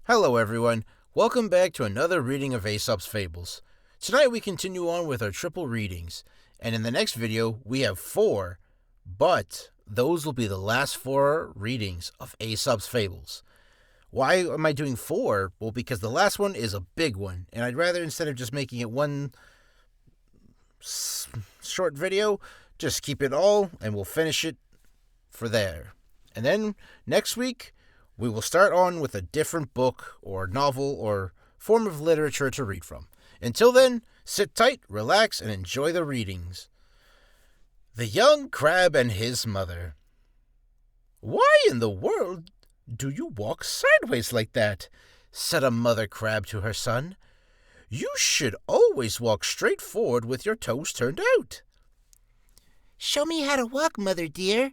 Hello everyone, welcome back to another reading of Aesop's Fables. Tonight we continue on with our triple readings, and in the next video we have 4, but those will be the last 4 readings of Aesop's Fables. Why am I doing 4? Well, because the last one is a big one, and I'd rather, instead of just making it one short video, just keep it all and we'll finish it for there. And then next week we will start on with a different book or novel or form of literature to read from. Until then, sit tight, relax, and enjoy the readings. The Young Crab and His Mother. "Why in the world do you walk sideways like that?" said a mother crab to her son. "You should always walk straight forward with your toes turned out." "Show me how to walk, mother dear,"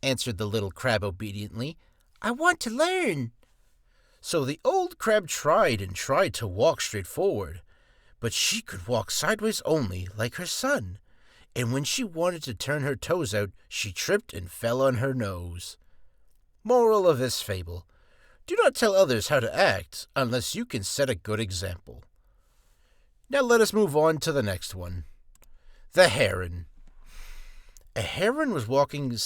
answered the little crab obediently. "I want to learn." So the old crab tried and tried to walk straight forward, but she could walk sideways only, like her son, and when she wanted to turn her toes out, she tripped and fell on her nose. Moral of this fable: do not tell others how to act unless you can set a good example. Now let us move on to the next one. The Heron. A heron was walking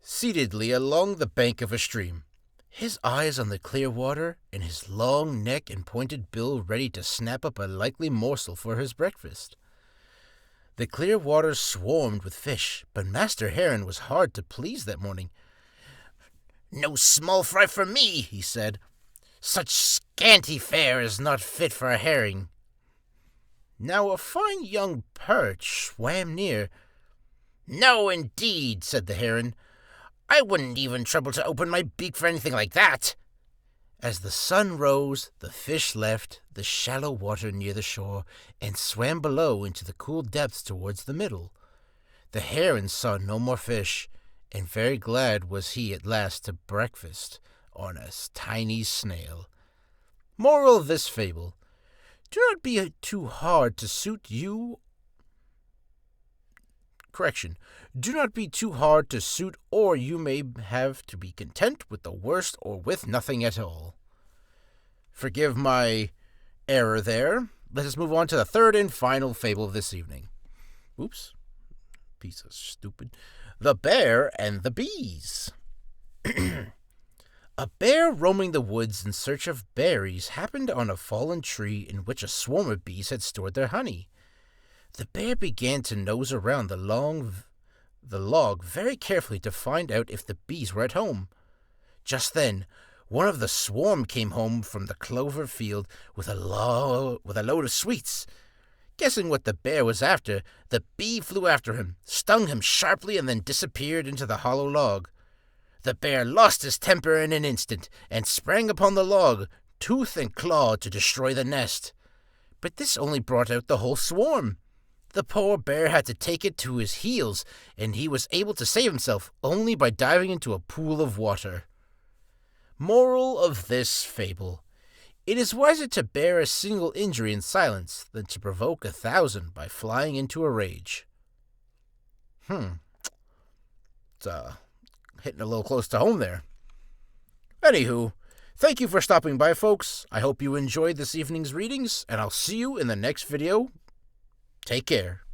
seatedly along the bank of a stream, his eyes on the clear water and his long neck and pointed bill ready to snap up a likely morsel for his breakfast. The clear water swarmed with fish, but Master Heron was hard to please that morning. "No small fry for me," he said. "Such scanty fare is not fit for a herring." Now a fine young perch swam near. "No, indeed," said the heron. "I wouldn't even trouble to open my beak for anything like that." As the sun rose, the fish left the shallow water near the shore and swam below into the cool depths towards the middle. The heron saw no more fish, and very glad was he at last to breakfast on a tiny snail. Moral of this fable: do not be too hard to suit you. Do not be too hard to suit, or you may have to be content with the worst or with nothing at all. Forgive my error there. Let us move on to the third and final fable of this evening. Oops. Piece of stupid. The Bear and the Bees. A bear roaming the woods in search of berries happened on a fallen tree in which a swarm of bees had stored their honey. The bear began to nose around the log very carefully to find out if the bees were at home. Just then, one of the swarm came home from the clover field with a load of sweets. Guessing what the bear was after, the bee flew after him, stung him sharply, and then disappeared into the hollow log. The bear lost his temper in an instant and sprang upon the log, tooth and claw, to destroy the nest. But this only brought out the whole swarm. The poor bear had to take it to his heels, and he was able to save himself only by diving into a pool of water. Moral of this fable: it is wiser to bear a single injury in silence than to provoke 1,000 by flying into a rage. It's hitting a little close to home there. Anywho, thank you for stopping by, folks. I hope you enjoyed this evening's readings, and I'll see you in the next video. Take care.